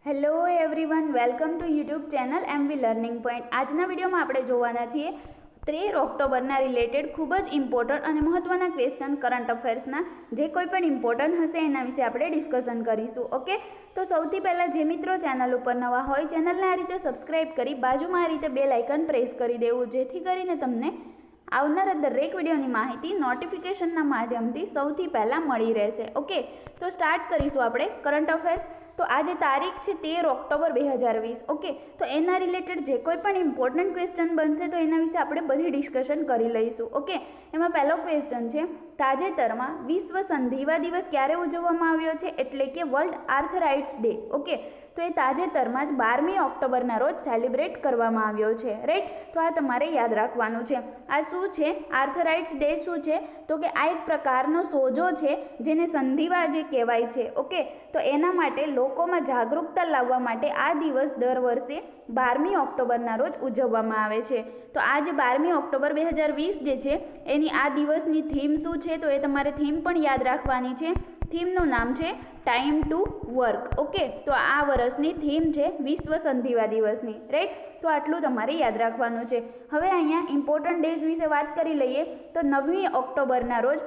Hello everyone, welcome to YouTube channel MV learning point. આજના વિડીયોમાં આપણે જોવાના છીએ 13 ઓક્ટોબરના રિલેટેડ ખૂબ જ ઇમ્પોર્ટન્ટ અને મહત્ત્વના ક્વેશ્ચન કરંટ અફેર્સના જે કોઈ પણ ઇમ્પોર્ટન્ટ હશે એના વિશે આપણે ડિસ્કશન કરીશું। ઓકે, તો સૌથી પહેલાં જે મિત્રો ચેનલ ઉપર નવા હોય ચેનલને આ રીતે સબસ્ક્રાઈબ કરી બાજુમાં આ રીતે બેલ આઇકન પ્રેસ કરી દેવું, જેથી કરીને તમને આવનારા દરેક વિડીયોની માહિતી નોટિફિકેશનના માધ્યમથી સૌથી પહેલાં મળી રહેશે। ઓકે, તો સ્ટાર્ટ કરીશું આપણે કરંટ અફેર્સ। તો આજે તારીખ છે 13 ઓક્ટોબર 2020। ઓકે, તો એના રિલેટેડ જે કોઈ પણ ઇમ્પોર્ટન્ટ ક્વેશ્ચન બનશે તો એના વિશે આપણે બધી ડિસ્કશન કરી લઈશું। ઓકે, એમાં પહેલો ક્વેશ્ચન છે, તાજેતરમાં વિશ્વ સંધિવા દિવસ ક્યારે ઉજવવામાં આવ્યો છે, એટલે કે વર્લ્ડ આર્થરાઇટ્સ ડે। ઓકે, તો એ તાજેતરમાં જ 12મી ઓક્ટોબરના રોજ સેલિબ્રેટ કરવામાં આવ્યો છે, રાઈટ। તો આ તમારે યાદ રાખવાનું છે। આ શું છે, આર્થરાઇટ્સ ડે શું છે, તો કે આ એક પ્રકારનો સોજો છે જેને સંધિવા જે કહેવાય છે। ઓકે, તો એના માટે લોકોમાં જાગૃતતા લાવવા માટે આ દિવસ દર વર્ષે 12મી ઓક્ટોબરના રોજ ઉજવવામાં આવે છે। તો આ જે 12મી ઓક્ટોબર 2020 જે છે એની આ દિવસની થીમ શું છે, તો એ તમારે થીમ પણ યાદ રાખવાની છે। થીમનું નામ છે ટાઈમ ટુ વર્ક। ઓકે, તો આ વર્ષની થીમ છે વિશ્વ સંધિવા દિવસની, રાઈટ। તો આટલું તમારે યાદ રાખવાનું છે। હવે અહીંયા ઇમ્પોર્ટન્ટ ડેઝ વિશે વાત કરી લઈએ તો 9મી ઓક્ટોબરના રોજ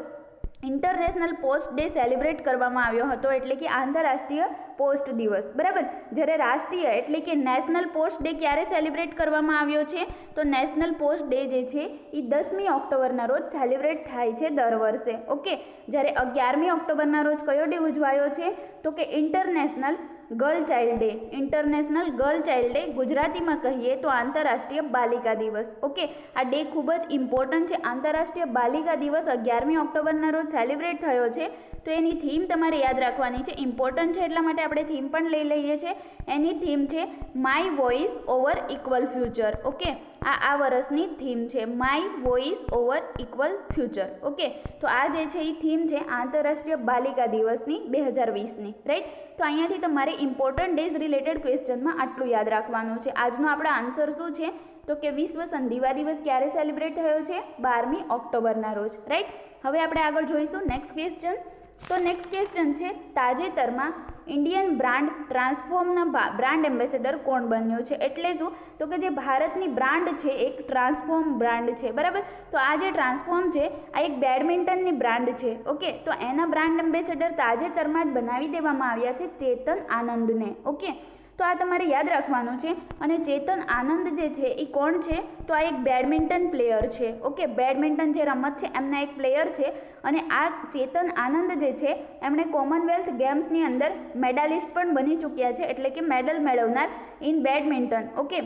ઇન્ટરનેશનલ પોસ્ટ ડે સેલિબ્રેટ કરવામાં આવ્યો હતો, એટલે કે આંતરરાષ્ટ્રીય પોસ્ટ દિવસ, બરાબર। જ્યારે રાષ્ટ્રીય એટલે કે નેશનલ પોસ્ટ ડે ક્યારે સેલિબ્રેટ કરવામાં આવ્યો છે, તો નેશનલ પોસ્ટ ડે જે છે એ 10મી ઓક્ટોબરના રોજ સેલિબ્રેટ થાય છે દર વર્ષે। ઓકે, જ્યારે 11મી ઓક્ટોબરના રોજ કયો ડે ઉજવાયો છે, તો કે international girl child day. International girl child day ગુજરાતીમાં કહીએ તો આંતરરાષ્ટ્રીય બાલિકા દિવસ। ઓકે, આ ડે ખૂબ જ ઇમ્પોર્ટન્ટ છે। આંતરરાષ્ટ્રીય બાલિકા દિવસ 11મી ઓક્ટોબરના રોજ સેલિબ્રેટ થયો છે, તો એની થીમ તમારે યાદ રાખવાની છે। ઇમ્પોર્ટન્ટ છે એટલા માટે આપણે થીમ પણ લઈ લઈએ છીએ। એની થીમ છે my voice over equal future. Okay, આ વર્ષની થીમ છે my voice over equal future. Okay, તો આ જે છે એ થીમ છે આંતરરાષ્ટ્રીય બાલિકા દિવસની 2020ની, રાઈટ। તો અહીંયાથી તમારે ઇમ્પોર્ટન્ટ ડેઝ રિલેટેડ ક્વેશ્ચનમાં આટલું યાદ રાખવાનું છે। આજનો આપણો આન્સર શું છે, તો કે વિશ્વ સંધિવા દિવસ ક્યારે સેલિબ્રેટ થયો છે, 12મી ઓક્ટોબરના રોજ, રાઈટ। હવે આપણે આગળ જોઈશું નેક્સ્ટ ક્વેશ્ચન। તો નેક્સ્ટ ક્વેશ્ચન છે, તાજેતરમાં ઇન્ડિયન બ્રાન્ડ ટ્રાન્સફોર્મના બ્રાન્ડ એમ્બેસેડર કોણ બન્યો છે, એટલે શું, તો કે જે ભારતની બ્રાન્ડ છે એક ટ્રાન્સફોર્મ બ્રાન્ડ છે, બરાબર। તો આ જે ટ્રાન્સફોર્મ છે આ એક બેડમિન્ટનની બ્રાન્ડ છે। ઓકે, તો એના બ્રાન્ડ એમ્બેસેડર તાજેતરમાં જ બનાવી દેવામાં આવ્યા છે ચેતન આનંદને। ઓકે, તો આ તમારે યાદ રાખવાનું છે। અને ચેતન આનંદ જે છે એ કોણ છે, તો આ એક બેડમિન્ટન પ્લેયર છે। ઓકે, બેડમિન્ટન જે રમત છે એમના એક પ્લેયર છે, અને આ ચેતન આનંદ જે છે એમણે કોમનવેલ્થ ગેમ્સની અંદર મેડાલિસ્ટ પણ બની ચૂક્યા છે, એટલે કે મેડલ મેળવનાર ઇન બેડમિન્ટન। ઓકે,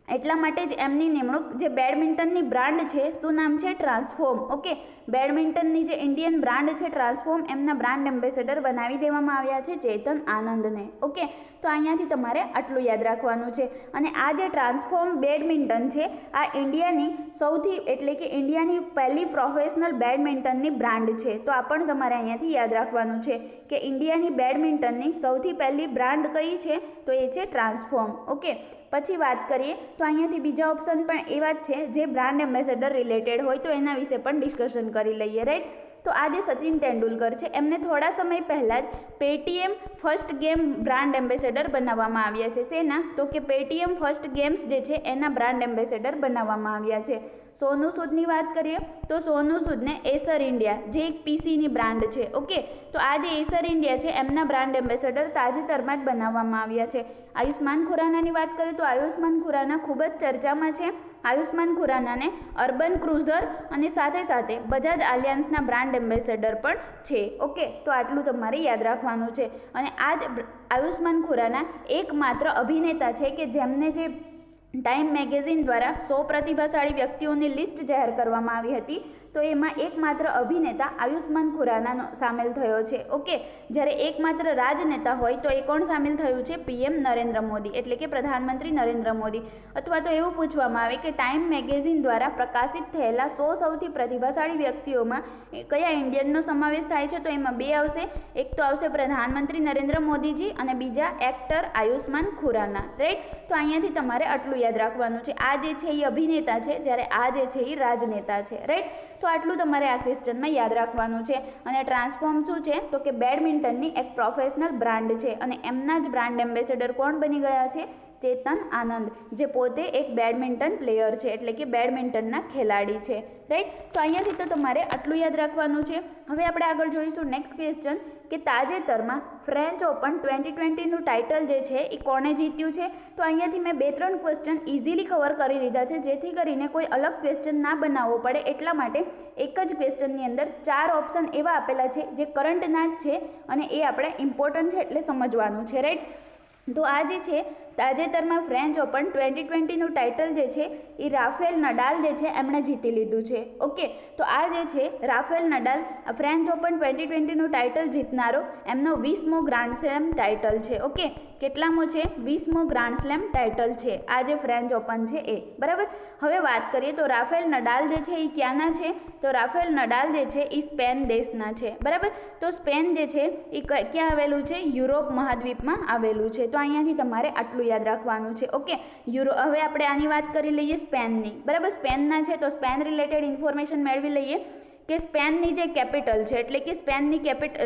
એટલા માટે જ એમની નિમણૂક જે બેડમિન્ટનની બ્રાન્ડ છે શું નામ છે, ટ્રાન્સફોર્મ। ઓકે, બેડમિન્ટનની જે ઇન્ડિયન બ્રાન્ડ છે ટ્રાન્સફોર્મ, એમના બ્રાન્ડ એમ્બેસેડર બનાવી દેવામાં આવ્યા છે ચેતન આનંદને। ઓકે, તો અહીંયાથી તમારે આટલું યાદ રાખવાનું છે। અને આ જે ટ્રાન્સફોર્મ બેડમિન્ટન છે આ ઇન્ડિયાની સૌથી એટલે કે ઇન્ડિયાની પહેલી પ્રોફેશનલ બેડમિન્ટનની બ્રાન્ડ છે। તો આ પણ તમારે અહીંયાથી યાદ રાખવાનું છે કે ઇન્ડિયાની બેડમિન્ટનની સૌથી પહેલી બ્રાન્ડ કઈ છે, તો એ છે ટ્રાન્સફોર્મ। ઓકે, પછી વાત કરીએ તો અહીંયાથી બીજા ઓપ્શન પણ એવા જ છે જે બ્રાન્ડ એમ્બેસેડર રિલેટેડ હોય, તો એના વિશે પણ ડિસ્કશન કરી લઈએ, રાઈટ। તો આ જે સચિન તેંડુલકર છે એમને થોડા સમય પહેલાં જ Paytm first game brand ambassador બનાવવામાં આવ્યા છે। શેના, તો કે પેટીએમ ફર્સ્ટ ગેમ્સ જે છે એના બ્રાન્ડ એમ્બેસેડર બનાવવામાં આવ્યા છે। સોનુ સૂદની વાત કરીએ તો સોનુ સૂદને એસર ઇન્ડિયા જે એક પીસીની બ્રાન્ડ છે। ઓકે, તો આ જે એસર ઇન્ડિયા છે એમના બ્રાન્ડ એમ્બેસેડર તાજેતરમાં જ બનાવવામાં આવ્યા છે। આયુષ્માન ખુરાનાની વાત કરીએ તો આયુષ્માન ખુરાના ખૂબ જ ચર્ચામાં છે। આયુષ્માન ખુરાનાને અર્બન ક્રુઝર અને સાથે સાથે બજાજ આલિયાન્સના બ્રાન્ડ એમ્બેસેડર પણ છે। ઓકે, તો આટલું તમારે યાદ રાખવાનું છે। અને આ જ આયુષ્માન ખુરાના એકમાત્ર અભિનેતા છે કે જેમને જે ટાઈમ મેગેઝિન દ્વારા 100 પ્રતિભાશાળી વ્યક્તિઓની લિસ્ટ જાહેર કરવામાં આવી હતી, તો એમાં એકમાત્ર અભિનેતા આયુષ્માન ખુરાનાનો સામેલ થયો છે। ઓકે, જ્યારે એકમાત્ર રાજનેતા હોય તો એ કોણ સામેલ થયું છે, પીએમ નરેન્દ્ર મોદી, એટલે કે પ્રધાનમંત્રી નરેન્દ્ર મોદી। અથવા તો એવું પૂછવામાં આવે કે ટાઈમ મેગેઝિન દ્વારા પ્રકાશિત થયેલા 100 સૌથી પ્રતિભાશાળી વ્યક્તિઓમાં કયા ઇન્ડિયનનો સમાવેશ થાય છે, તો એમાં બે આવશે। એક તો આવશે પ્રધાનમંત્રી નરેન્દ્ર મોદીજી અને બીજા એક્ટર આયુષ્માન ખુરાના, રાઈટ। તો અહીંયાથી તમારે આટલું યાદ રાખવાનું છે। આ જે છે એ અભિનેતા છે, જ્યારે આ જે છે એ રાજનેતા છે, રાઈટ। તો આટલું તમારે આ ક્વેશ્ચનમાં યાદ રાખવાનું છે. અને ટ્રાન્સફોર્મ શું છે તો કે બેડમિન્ટનની એક પ્રોફેશનલ બ્રાન્ડ છે અને એમના જ બ્રાન્ડ એમ્બેસેડર કોણ બની ગયા છે? ચેતન આનંદ, જે પોતે એક બેડમિન્ટન પ્લેયર છે, એટલે કે બેડમિન્ટનના ખેલાડી છે. રાઈટ. તો અહીંયાથી તો તમારે આટલું યાદ રાખવાનું છે. હવે આપણે આગળ જોઈશું નેક્સ્ટ ક્વેશ્ચન કે તાજેતરમાં ફ્રેન્ચ ઓપન 2020નું ટાઇટલ જે છે એ કોણે જીત્યું છે? તો અહીંયાથી મેં 2-3 ક્વેશ્ચન ઇઝીલી કવર કરી લીધા છે, જેથી કરીને કોઈ અલગ ક્વેશ્ચન ના બનાવવો પડે એટલા માટે એક જ ક્વેશ્ચનની અંદર 4 ઓપ્શન એવા આપેલા છે જે કરંટના જ છે અને એ આપણે ઇમ્પોર્ટન્ટ છે એટલે સમજવાનું છે. રાઈટ. તો આ જે છે તાજેતરમાં ફ્રેન્ચ ઓપન 2020નું ટાઇટલ જે છે એ રાફેલ નડાલ જે છે એમણે જીતી લીધું છે. ઓકે. તો આ જે છે રાફેલ નડાલ ફ્રેન્ચ ઓપન 2020નું ટાઇટલ જીતનારો એમનો 20મો ગ્રાન્ડ સ્લેમ ટાઇટલ છે. ઓકે. કેટલામો છે? 20મો ગ્રાન્ડ સ્લેમ ટાઇટલ છે આ જે ફ્રેન્ચ ઓપન છે એ. બરાબર. હવે વાત કરીએ તો રાફેલ નડાલ જે છે એ ક્યાંના છે? તો રાફેલ નડાલ જે છે એ સ્પેન દેશના છે. બરાબર. તો સ્પેન જે છે એ ક્યાં આવેલું છે? યુરોપ મહાદ્વીપમાં આવેલું છે. તો અહીંયાથી તમારે આટલું યાદ રાખવાનું છે. ઓકે. હવે આપણે આની વાત કરી લઈએ સ્પેનની. બરાબર. સ્પેનના છે તો સ્પેન રિલેટેડ ઇન્ફોર્મેશન મેળવી લઈએ કે સ્પેનની જે કેપિટલ છે એટલે કે સ્પેનની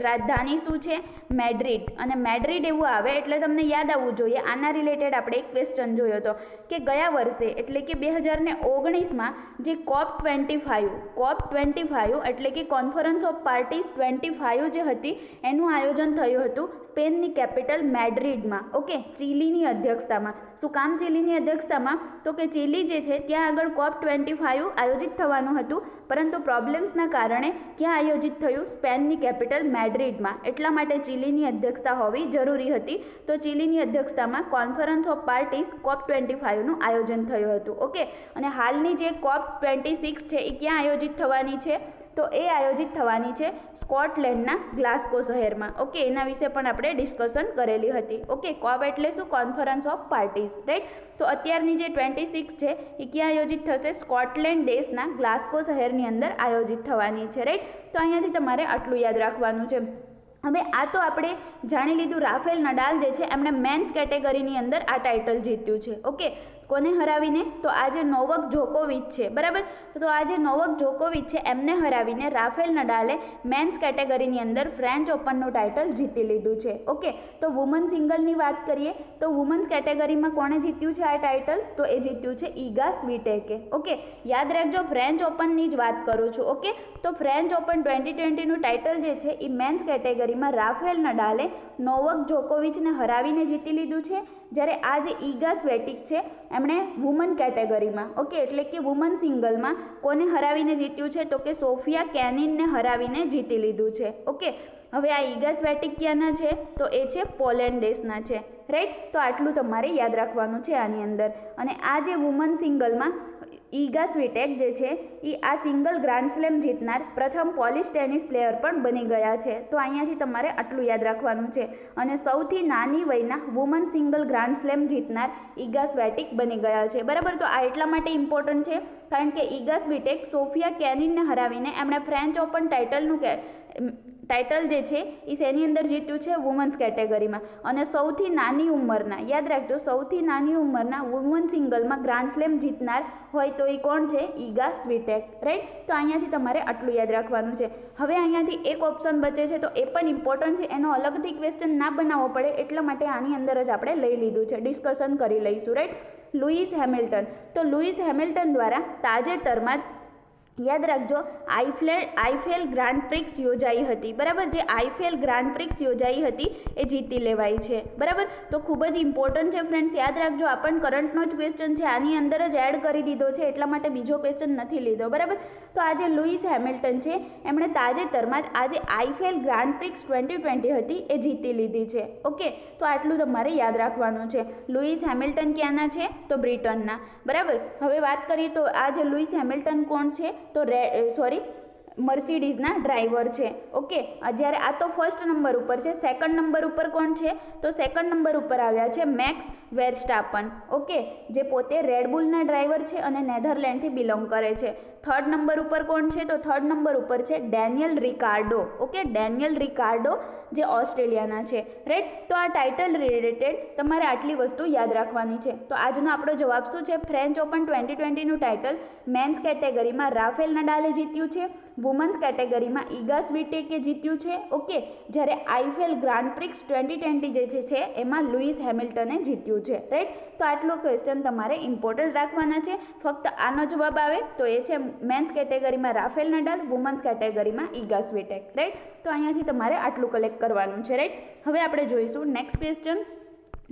રાજધાની શું છે? મેડ્રિડ. અને મેડ્રિડ એવું આવે એટલે તમને યાદ આવવું જોઈએ. આના રિલેટેડ આપણે એક ક્વેશ્ચન જોયો હતો કે ગયા વર્ષે એટલે કે 2019માં જે COP25 એટલે કે કોન્ફરન્સ ઓફ પાર્ટીઝ 25 જે હતી એનું આયોજન થયું હતું સ્પેનની કેપિટલ મેડ્રિડમાં. ઓકે. ચીલીની અધ્યક્ષતામાં. શું કામ ચીલીની અધ્યક્ષતામાં? તો કે ચીલી જે છે ત્યાં આગળ COP25 આયોજિત થવાનું હતું, પરંતુ પ્રોબ્લેમ્સના કારણે ક્યાં આયોજિત થયું? સ્પેનની કેપિટલ મેડ્રિડમાં. એટલા માટે ચીલીની અધ્યક્ષતા હોવી જરૂરી હતી. તો ચીલીની અધ્યક્ષતામાં કોન્ફરન્સ ઓફ પાર્ટીઝ COP25નું આયોજન થયું હતું. ઓકે. અને હાલની જે COP26 છે એ ક્યાં આયોજિત થવાની છે? તો એ આયોજિત થવાની છે સ્કોટલેન્ડના ગ્લાસ્ગો શહેરમાં. ઓકે. એના વિશે પણ આપણે ડિસ્કશન કરેલી હતી. ઓકે. કોપ એટલે શું? Conference of parties. રાઈટ. તો અત્યારની જે 26 છે એ ક્યાં આયોજિત થશે? સ્કોટલેન્ડ દેશના ગ્લાસ્ગો શહેરની અંદર આયોજિત થવાની છે. રાઈટ. તો અહીંયાથી તમારે આટલું યાદ રાખવાનું છે. હવે આ તો આપણે જાણી લીધું રાફેલ નડાલ જે છે એમણે મેન્સ કેટેગરીની અંદર આ ટાઇટલ જીત્યું છે. ઓકે. કોને હરાવીને? તો આ જે નોવક જોકોવિચ છે. બરાબર. તો આ જે નોવક જોકોવિચ છે એમને હરાવીને રાફેલ નડાલે મેન્સ કેટેગરીની અંદર ફ્રેન્ચ ઓપનનું ટાઇટલ જીતી લીધું છે. ઓકે. તો વુમન સિંગલની વાત કરીએ તો વુમન્સ કેટેગરીમાં કોણે જીત્યું છે આ ટાઇટલ? તો એ જીત્યું છે ઈગા સ્વીટેકે. ઓકે. યાદ રાખજો ફ્રેન્ચ ઓપનની જ વાત કરું છું. ઓકે. તો ફ્રેન્ચ ઓપન 2020નું ટાઇટલ જે છે એ મેન્સ કેટેગરીમાં રાફેલ નડાલે નોવક જોકોવિચને હરાવીને જીતી લીધું છે, જ્યારે આ જે ઈગા સ્વેટિક છે એમણે વુમન કેટેગરીમાં, ઓકે, એટલે કે વુમન સિંગલમાં કોને હરાવીને જીત્યું છે? તો કે સોફિયા કેનિનને હરાવીને જીતી લીધું છે. ઓકે. હવે આ ઈગા સ્વેટિક ક્યાંના છે? તો એ છે પોલેન્ડ દેશના છે. રાઈટ. તો આટલું તમારે યાદ રાખવાનું છે આની અંદર. અને આ જે વુમન સિંગલમાં ઈગા સ્વીટેક જે છે એ આ સિંગલ ગ્રાન્ડ સ્લેમ જીતનાર પ્રથમ પોલિશ ટેનિસ પ્લેયર પણ બની ગયા છે. તો અહીંયાથી તમારે આટલું યાદ રાખવાનું છે. અને સૌથી નાની વયના વુમન સિંગલ ગ્રાન્ડ સ્લેમ જીતનાર ઈગા સ્વેટિક બની ગયા છે. બરાબર. તો આ એટલા માટે ઇમ્પોર્ટન્ટ છે કારણ કે ઈગા સ્વીટેક સોફિયા કેનિનને હરાવીને એમણે ફ્રેન્ચ ઓપન ટાઇટલ જે છે એ શેની અંદર જીત્યું છે? વુમન્સ કેટેગરીમાં. અને સૌથી નાની ઉંમરના, યાદ રાખજો, સૌથી નાની ઉંમરના વુમન સિંગલમાં ગ્રાન્ડ સ્લેમ જીતનાર હોય તો એ કોણ છે? ઈગા સ્વીટેક. રાઈટ. તો અહીંયાથી તમારે આટલું યાદ રાખવાનું છે. હવે અહીંયાથી એક ઓપ્શન બચે છે તો એ પણ ઇમ્પોર્ટન્ટ છે, એનો અલગથી ક્વેશ્ચન ના બનાવવો પડે એટલા માટે આની અંદર જ આપણે લઈ લીધું છે, ડિસ્કશન કરી લઈશું. રાઈટ. Louis Hamilton. તો લુઈસ હેમિલ્ટન દ્વારા તાજેતરમાં જ યાદ રાખજો આઈફેલ ગ્રાન્ડ પ્રિક્સ યોજાઈ હતી. બરાબર. જે આઈફેલ ગ્રાન્ડ પ્રિક્સ યોજાઈ હતી એ જીતી લેવાઈ છે. બરાબર. તો ખૂબ જ ઇમ્પોર્ટન્ટ છે ફ્રેન્ડ્સ, યાદ રાખજો. આ પણ કરંટનો જ ક્વેશ્ચન છે, આની અંદર જ એડ કરી દીધો છે એટલા માટે બીજો ક્વેશ્ચન નથી લીધો. બરાબર. તો આ જે લુઈસ હેમિલ્ટન છે એમણે તાજેતરમાં જ આજે આઈફેલ ગ્રાન્ડ પ્રિક્સ 2020 હતી એ જીતી લીધી છે. ઓકે. તો આટલું તમારે યાદ રાખવાનું છે. લુઈસ હેમિલ્ટન ક્યાંના છે? તો બ્રિટનના. બરાબર. હવે વાત કરીએ તો આ જે લુઈસ હેમિલ્ટન કોણ છે? તો મર્સિડીઝના ડ્રાઈવર છે. ઓકે. જ્યારે આ તો ફર્સ્ટ નંબર ઉપર છે. સેકન્ડ નંબર ઉપર કોણ છે? તો સેકન્ડ નંબર ઉપર આવ્યા છે મેક્સ વેરસ્ટાપન. ઓકે. જે પોતે રેડબુલના ડ્રાઈવર છે અને નેધરલેન્ડથી બિલોંગ કરે છે. થર્ડ નંબર ઉપર કોણ છે? તો થર્ડ નંબર ઉપર છે Daniel Ricardo. Okay, Daniel Ricardo જે ઓસ્ટ્રેલિયાના છે, રાઈટ. તો આ ટાઇટલ રિલેટેડ તમારે આટલી વસ્તુ યાદ રાખવાની છે. તો આજનો આપણો જવાબ શું છે? ફ્રેન્ચ ઓપન 2020નું ટાઇટલ મેન્સ કેટેગરીમાં રાફેલ નડાલે જીત્યું છે, વુમન્સ કેટેગરીમાં ઇગા સ્વીટેકે જીત્યું છે. ઓકે, જ્યારે આઈફેલ ગ્રાન્ડ પ્રિક્સ 2020 જે છે એમાં લુઈસ હેમિલ્ટને જીત્યું છે, રાઈટ. તો આટલો ક્વેશ્ચન તમારે ઇમ્પોર્ટન્ટ રાખવાના છે. ફક્ત આનો જવાબ આવે તો એ છે મેન્સ કેટેગરીમાં રાફેલ નડાલ, વુમન્સ કેટેગરીમાં ઇગા સ્વીટેક, રાઈટ. તો અહીંયાથી તમારે આટલું કલેક્ટ કરવાનું છે, રાઈટ. હવે આપણે જોઈશું નેક્સ્ટ ક્વેશ્ચન.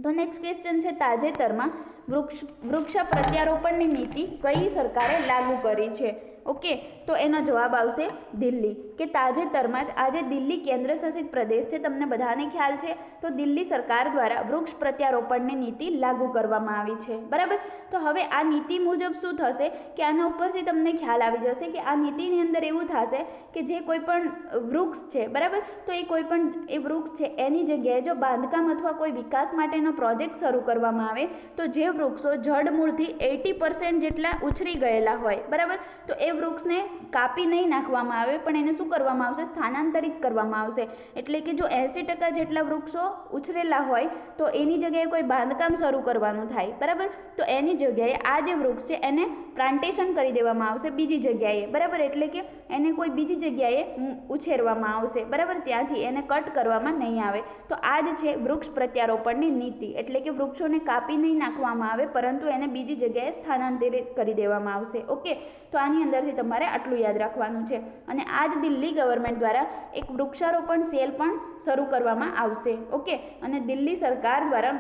તો નેક્સ્ટ ક્વેશ્ચન છે તાજેતરમાં વૃક્ષ પ્રત્યારોપણની નીતિ કઈ સરકારે લાગુ કરી છે? ઓકે, તો એનો જવાબ આવશે દિલ્હી. કે તાજેતરમાં જ આજે દિલ્હી કેન્દ્ર શાસિત પ્રદેશ છે, તમને બધાને ખ્યાલ છે. તો દિલ્હી સરકાર દ્વારા વૃક્ષ પ્રત્યારોપણની નીતિ લાગુ કરવામાં આવી છે, બરાબર. તો હવે આ નીતિ મુજબ શું થશે કે આના ઉપરથી તમને ખ્યાલ આવી જશે કે આ નીતિની અંદર એવું થશે કે જે કોઈ પણ વૃક્ષ છે, બરાબર, તો એ કોઈ પણ એ વૃક્ષ છે એની જગ્યાએ જો બાંધકામ અથવા કોઈ વિકાસ માટેનો પ્રોજેક્ટ શરૂ કરવામાં આવે તો જે વૃક્ષો જડમૂળથી 80% જેટલા ઉછરી ગયેલા હોય, બરાબર, તો એ વૃક્ષને કાપી નહીં નાખવામાં આવે પણ એને શું કરવામાં આવશે? સ્થાનાંતરિત કરવામાં આવશે. એટલે કે જો 80% જેટલા વૃક્ષો ઉછરેલા હોય તો એની જગ્યાએ કોઈ બાંધકામ શરૂ કરવાનું થાય, બરાબર, તો એની જગ્યાએ આ જે વૃક્ષ છે એને પ્લાન્ટેશન કરી દેવામાં આવશે બીજી જગ્યાએ, બરાબર. એટલે કે એને કોઈ બીજી જગ્યાએ ઉછેરવામાં આવશે, બરાબર, ત્યાંથી એને કટ કરવામાં નહીં આવે. તો આ જ છે વૃક્ષ પ્રત્યારોપણની નીતિ. એટલે કે વૃક્ષોને કાપી નહીં નાખવામાં આવે પરંતુ એને બીજી જગ્યાએ સ્થાનાંતરિત કરી દેવામાં આવશે. ઓકે, તો આની અંદરથી તમારે આટલું યાદ રાખવાનું છે. અને આ જ દિલ્હી ગવર્મેન્ટ દ્વારા એક વૃક્ષારોપણ સેલ પણ શરૂ કરવામાં આવશે. ઓકે, અને દિલ્હી સરકાર દ્વારા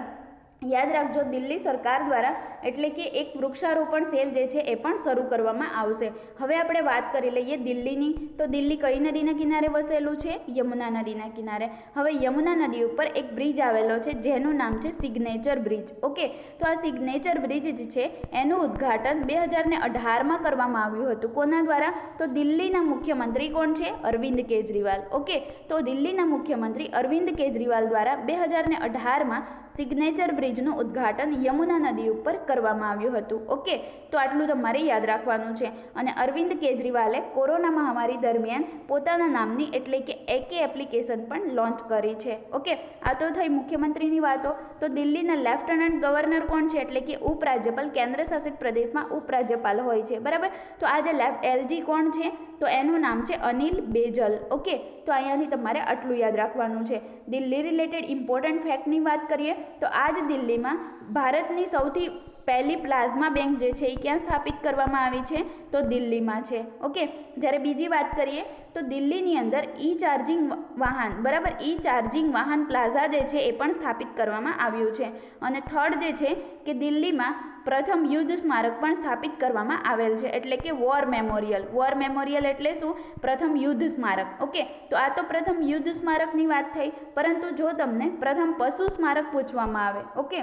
યાદ રાખજો, દિલ્હી સરકાર દ્વારા એટલે કે એક વૃક્ષારોપણ સેલ જે છે એ પણ શરૂ કરવામાં આવશે. હવે આપણે વાત કરી લઈએ દિલ્હીની. તો દિલ્હી કઈ નદીના કિનારે વસેલું છે? યમુના નદીના કિનારે. હવે યમુના નદી ઉપર એક બ્રિજ આવેલો છે જેનું નામ છે સિગ્નેચર બ્રિજ. ઓકે, તો આ સિગ્નેચર બ્રિજ જે છે એનું ઉદ્ઘાટન 2018માં કરવામાં આવ્યું હતું. કોના દ્વારા? તો દિલ્હીના મુખ્યમંત્રી કોણ છે? અરવિંદ કેજરીવાલ. ઓકે, તો દિલ્હીના મુખ્યમંત્રી અરવિંદ કેજરીવાલ દ્વારા 2018માં સિગ્નેચર બ્રિજનું ઉદ્ઘાટન યમુના નદી ઉપર કરવામાં આવ્યું હતું. ઓકે, તો આટલું તમારે યાદ રાખવાનું છે. અને અરવિંદ કેજરીવાલે કોરોના મહામારી દરમિયાન પોતાના નામની એટલે કે એકે એપ્લિકેશન પણ લોન્ચ કરી છે. ઓકે, આ તો થઈ મુખ્યમંત્રીની વાતો. તો દિલ્હીના લેફ્ટનન્ટ ગવર્નર કોણ છે? એટલે કે ઉપરાજ્યપાલ. કેન્દ્ર શાસિત પ્રદેશમાં ઉપરાજ્યપાલ હોય છે, બરાબર. તો આ જે એલજી કોણ છે? તો એનું નામ છે અનિલ બેજલ. ઓકે, તો અહીંયાથી તમારે આટલું યાદ રાખવાનું છે. દિલ્હી રિલેટેડ ઇમ્પોર્ટન્ટ ફેક્ટની વાત કરીએ તો આ જ દિલ્હીમાં ભારતની સૌથી પહેલી પ્લાઝમા બેંક જે છે એ ક્યાં સ્થાપિત કરવામાં આવી છે? તો દિલ્હીમાં છે. ઓકે, જ્યારે બીજી વાત કરીએ તો દિલ્હીની અંદર ઈ ચાર્જિંગ વાહન, બરાબર, ઈ ચાર્જિંગ વાહન પ્લાઝા જે છે એ પણ સ્થાપિત કરવામાં આવ્યું છે. અને થર્ડ જે છે કે દિલ્હીમાં પ્રથમ યુદ્ધ સ્મારક પણ સ્થાપિત કરવામાં આવેલ છે, એટલે કે વોર મેમોરિયલ. વોર મેમોરિયલ એટલે શું? પ્રથમ યુદ્ધ સ્મારક. ઓકે, તો આ તો પ્રથમ યુદ્ધ સ્મારકની વાત થઈ. પરંતુ જો તમને પ્રથમ પશુ સ્મારક પૂછવામાં આવે, ઓકે,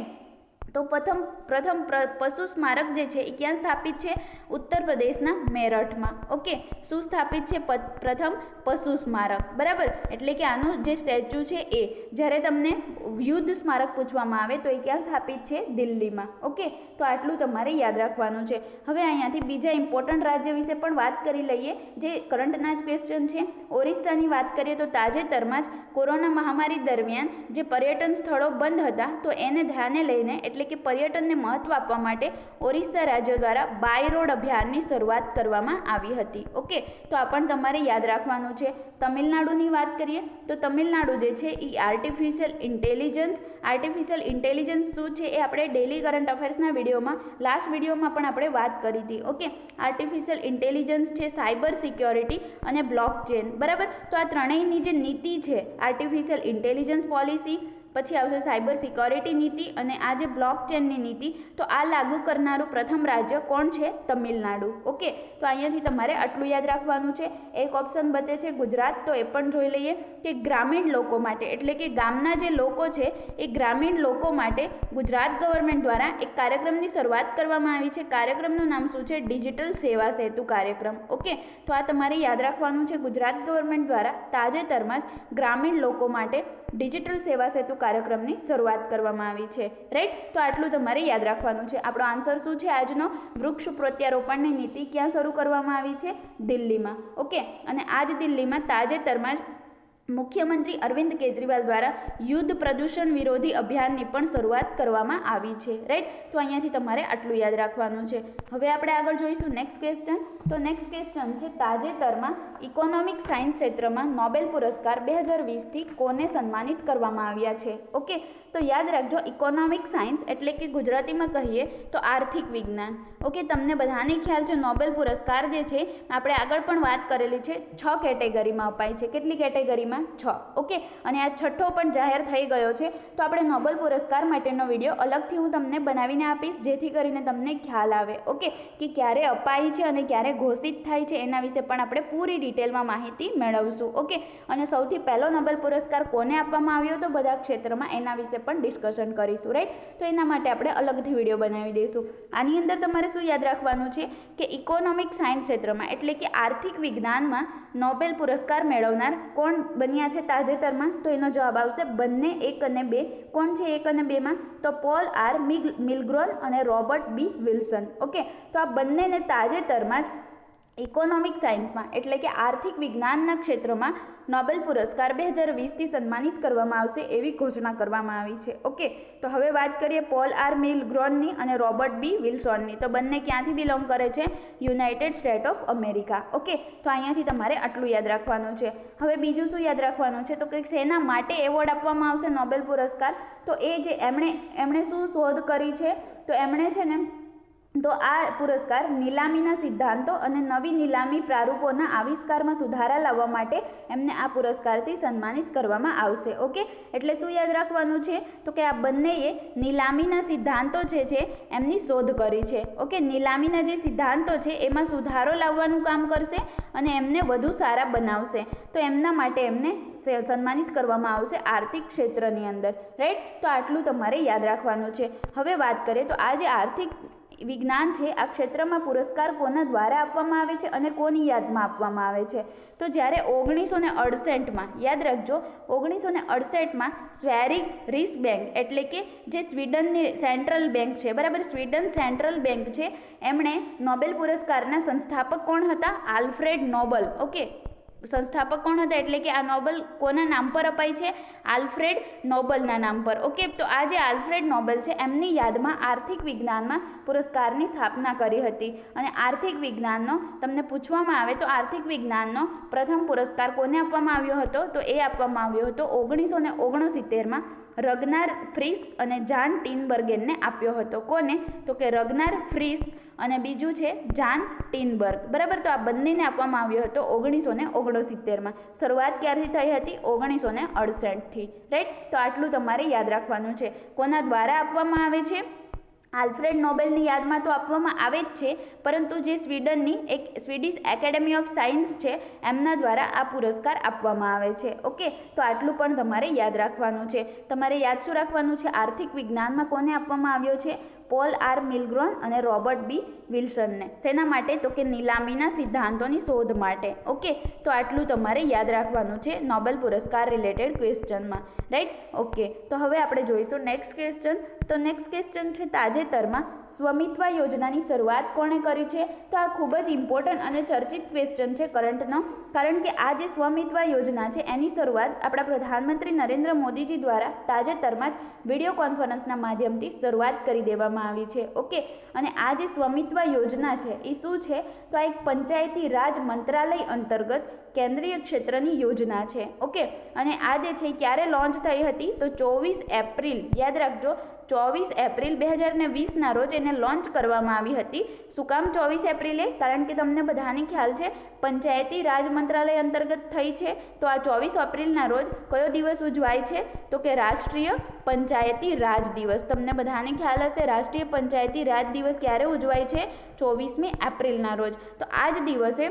તો પ્રથમ પશુ સ્મારક જે છે એ ક્યાં સ્થાપિત છે? ઉત્તર પ્રદેશના મેરઠમાં. ઓકે, શું સ્થાપિત છે? પ્રથમ પશુ સ્મારક, બરાબર. એટલે કે આનું જે સ્ટેચ્યુ છે એ. જ્યારે તમને યુદ્ધ સ્મારક પૂછવામાં આવે તો એ ક્યાં સ્થાપિત છે? દિલ્હીમાં. ઓકે, તો આટલું તમારે યાદ રાખવાનું છે. હવે અહીંયાથી બીજા ઇમ્પોર્ટન્ટ રાજ્ય વિશે પણ વાત કરી લઈએ જે કરંટના જ ક્વેશ્ચન છે. ઓરિસ્સાની વાત કરીએ તો તાજેતરમાં જ કોરોના મહામારી દરમિયાન જે પર્યટન સ્થળો બંધ હતા તો એને ધ્યાને લઈને એટલે કે પર્યટનને મહત્વ આપવા માટે ઓરિસ્સા રાજ્ય દ્વારા બાય રોડ અભિયાનની શરૂઆત કરવામાં આવી હતી. ઓકે, તો આ પણ તમારે યાદ રાખવાનું છે. તમિલનાડુની વાત કરીએ તો તમિલનાડુ જે છે એ આર્ટિફિશિયલ ઇન્ટેલિજન્સ શું છે એ આપણે ડેલી કરંટ અફેર્સના વિડીયોમાં લાસ્ટ વિડીયોમાં પણ આપણે વાત કરી હતી. ઓકે, આર્ટિફિશિયલ ઇન્ટેલિજન્સ છે, સાયબર સિક્યોરિટી અને બ્લોકચેન, બરાબર. તો આ ત્રણેયની જે નીતિ છે, આર્ટિફિશિયલ ઇન્ટેલિજન્સ પોલિસી, પછી આવશે સાયબર સિક્યોરિટી નીતિ અને આ જે બ્લોકચેનની નીતિ, તો આ લાગુ કરનારું પ્રથમ રાજ્ય કોણ છે? તમિલનાડુ. ઓકે, તો અહીંયાથી તમારે આટલું યાદ રાખવાનું છે. એક ઓપ્શન બચે છે ગુજરાત, તો એ પણ જોઈ લઈએ કે ગ્રામીણ લોકો માટે એટલે કે ગામના જે લોકો છે એ ગ્રામીણ લોકો માટે ગુજરાત ગવર્મેન્ટ દ્વારા એક કાર્યક્રમની શરૂઆત કરવામાં આવી છે. કાર્યક્રમનું નામ શું છે? ડિજિટલ સેવા સેતુ કાર્યક્રમ. ઓકે, તો આ તમારે યાદ રાખવાનું છે. ગુજરાત ગવર્મેન્ટ દ્વારા તાજેતરમાં જ ગ્રામીણ લોકો માટે ડિજિટલ સેવા સેતુ કાર્યક્રમની શરૂઆત કરવામાં આવી છે, રાઈટ. તો આટલું તમારે યાદ રાખવાનું છે. આપણો આન્સર શું છે આજનો? વૃક્ષ પ્રત્યારોપણની નીતિ ક્યાં શરૂ કરવામાં આવી છે? દિલ્હીમાં. ઓકે. અને આ જ દિલ્હીમાં તાજેતરમાં જ મુખ્યમંત્રી અરવિંદ કેજરીવાલ દ્વારા યુદ્ધ પ્રદૂષણ વિરોધી અભિયાનની પણ શરૂઆત કરવામાં આવી છે, રાઈટ. તો અહીંયાથી તમારે આટલું યાદ રાખવાનું છે. હવે આપણે આગળ જોઈશું નેક્સ્ટ ક્વેશ્ચન. તો નેક્સ્ટ ક્વેશ્ચન છે તાજેતરમાં ઇકોનોમિક સાયન્સ ક્ષેત્રમાં નોબેલ પુરસ્કાર 2020થી કોને સન્માનિત કરવામાં આવ્યા છે? ઓકે. તો યાદ રાખજો, ઇકોનોમિક સાયન્સ એટલે કે ગુજરાતીમાં કહીએ તો આર્થિક વિજ્ઞાન. ઓકે. તમને બધાને ખ્યાલ છે નોબેલ પુરસ્કાર જે છે આપણે આગળ પણ વાત કરેલી છે, 6 કેટેગરીમાં અપાય છે. કેટલી કેટેગરીમાં? 6. ઓકે. અને આ છઠ્ઠો પણ જાહેર થઈ ગયો છે. તો આપણે નોબેલ પુરસ્કાર માટેનો વિડીયો અલગથી હું તમને બનાવીને આપીશ, જેથી કરીને તમને ખ્યાલ આવે, ઓકે, કે ક્યારે અપાય છે અને ક્યારે ઘોષિત થાય છે એના વિશે પણ આપણે પૂરી ડિટેલમાં માહિતી મેળવશું, ઓકે. અને સૌથી પહેલો નોબેલ પુરસ્કાર કોને આપવામાં આવ્યો તો બધા ક્ષેત્રમાં, એના વિશે પણ ડિસ્કશન કરીશું, રાઈટ. તો એના માટે આપણે અલગથી વિડીયો બનાવી દઈશું. આની અંદર તમારે શું યાદ રાખવાનું છે કે ઇકોનોમિક સાયન્સ ક્ષેત્રમાં એટલે કે આર્થિક વિજ્ઞાનમાં નોબેલ પુરસ્કાર મેળવનાર કોણ બન્યા છે તાજેતરમાં? તો એનો જવાબ આવશે બંને 1 અને 2. કોણ છે 1 અને 2માં? તો પોલ આર મિલગ્રોન અને રોબર્ટ બી વિલ્સન. ઓકે. તો આ બંનેને તાજેતરમાં જ ઇકોનોમિક સાયન્સમાં એટલે કે આર્થિક વિજ્ઞાનના ક્ષેત્રમાં નોબેલ પુરસ્કાર 2020થી સન્માનિત કરવામાં આવશે એવી ઘોષણા કરવામાં આવી છે, ઓકે. તો હવે વાત કરીએ પોલ આર મિલગ્રોનની અને રોબર્ટ બી વિલ્સનની. તો બંને ક્યાંથી બિલોંગ કરે છે? United state of America, okay. તો અહીંયાથી તમારે આટલું યાદ રાખવાનું છે. હવે બીજું શું યાદ રાખવાનું છે? તો કે શેના માટે એવોર્ડ આપવામાં આવશે નોબેલ પુરસ્કાર? તો એ જે એમણે શું શોધ કરી છે? તો એમણે છે ને તો આ પુરસ્કાર નીલામીના સિદ્ધાંતો અને નવી નીલામી પ્રારૂપોના આવિષ્કારમાં સુધારા લાવવા માટે એમને આ પુરસ્કારથી સન્માનિત કરવામાં આવશે, ઓકે. એટલે શું યાદ રાખવાનું છે? તો કે આ બંનેએ નીલામીના સિદ્ધાંતો છે એમની શોધ કરી છે, ઓકે. નીલામીના જે સિદ્ધાંતો છે એમાં સુધારો લાવવાનું કામ કરશે અને એમને વધુ સારા બનાવશે. તો એમના માટે એમને સન્માનિત કરવામાં આવશે આર્થિક ક્ષેત્રની અંદર, રાઈટ. તો આટલું તમારે યાદ રાખવાનું છે. હવે વાત કરીએ તો આ જે આર્થિક વિજ્ઞાન છે આ ક્ષેત્રમાં પુરસ્કાર કોના દ્વારા આપવામાં આવે છે અને કોની યાદમાં આપવામાં આવે છે? તો જ્યારે 1968માં, યાદ રાખજો, 1968માં સ્વેરિગ રિસબેંક એટલે કે જે સ્વીડનની સેન્ટ્રલ બેંક છે, બરાબર, સ્વીડન સેન્ટ્રલ બેંક છે, એમણે નોબેલ પુરસ્કારના સંસ્થાપક કોણ હતા? Alfred Nobel, okay. સંસ્થાપક કોણ હતા? એટલે કે આ નોબેલ કોના નામ પર અપાય છે? આલ્ફ્રેડ નોબલના નામ પર, ઓકે. તો આ જે આલ્ફ્રેડ નોબલ છે એમની યાદમાં આર્થિક વિજ્ઞાનમાં પુરસ્કારની સ્થાપના કરી હતી. અને આર્થિક વિજ્ઞાનનો તમને પૂછવામાં આવે તો આર્થિક વિજ્ઞાનનો પ્રથમ પુરસ્કાર કોને આપવામાં આવ્યો હતો? તો એ આપવામાં આવ્યો હતો 1969માં રગ્નાર ફ્રિસ્ક અને જાન ટીનબર્ગેનને આપ્યો હતો. કોને? તો કે રગ્નાર ફ્રિસ્ક અને બીજું છે જાન ટીનબર્ગ, બરાબર. તો આ બંનેને આપવામાં આવ્યો હતો 1969માં. શરૂઆત ક્યારથી થઈ હતી? 1968થી, રાઈટ. તો આટલું તમારે યાદ રાખવાનું છે. કોના દ્વારા આપવામાં આવે છે? આલ્ફ્રેડ નોબેલની યાદમાં તો આપવામાં આવે જ છે, પરંતુ જે સ્વીડનની એક સ્વીડિશ એકેડેમી ઓફ સાયન્સ છે એમના દ્વારા આ પુરસ્કાર આપવામાં આવે છે, ઓકે. તો આટલું પણ તમારે યાદ રાખવાનું છે. તમારે યાદ શું રાખવાનું છે? આર્થિક વિજ્ઞાનમાં કોને આપવામાં આવ્યો છે? પોલ આર મિલગ્રોન અને રોબર્ટ બી વિલ્સનને. શેના માટે? તો કે નીલામીના સિદ્ધાંતોની શોધ માટે, ઓકે. તો આટલું તમારે યાદ રાખવાનું છે નોબેલ પુરસ્કાર રિલેટેડ ક્વેશ્ચનમાં, રાઈટ, ઓકે. તો હવે આપણે જોઈશું નેક્સ્ટ ક્વેશ્ચન. તો નેક્સ્ટ ક્વેશ્ચન છે તાજેતરમાં સ્વમિત્વ યોજનાની શરૂઆત કોણે કરી છે? તો આ ખૂબ જ ઇમ્પોર્ટન્ટ અને ચર્ચિત ક્વેશ્ચન છે કરંટનો, કારણ કે આ જે સ્વમિત્વ યોજના છે એની શરૂઆત આપણા પ્રધાનમંત્રી નરેન્દ્ર મોદીજી દ્વારા તાજેતરમાં જ વિડીયો કોન્ફરન્સના માધ્યમથી શરૂઆત કરી દેવામાં આવી છે, ઓકે. અને આ જે સ્વમિત્વ યોજના છે એ શું છે? તો આ એક પંચાયતી રાજ મંત્રાલય અંતર્ગત કેન્દ્રીય ક્ષેત્રની યોજના છે, ઓકે. અને આ જે છે ક્યારે લોન્ચ થઈ હતી? તો 24 એપ્રિલ, યાદ રાખજો, 24 એપ્રિલ 2020ના રોજ એને લોન્ચ કરવામાં આવી હતી. શું કામ 24 એપ્રિલે? કારણ કે તમને બધાને ખ્યાલ છે પંચાયતી રાજ મંત્રાલય અંતર્ગત થઈ છે. તો આ 24 એપ્રિલના રોજ કયો દિવસ ઉજવાય છે? તો કે રાષ્ટ્રીય પંચાયતી રાજ દિવસ. તમને બધાને ખ્યાલ હશે રાષ્ટ્રીય પંચાયતી રાજ દિવસ ક્યારે ઉજવાય છે? 24મી એપ્રિલના રોજ. તો આ જ દિવસે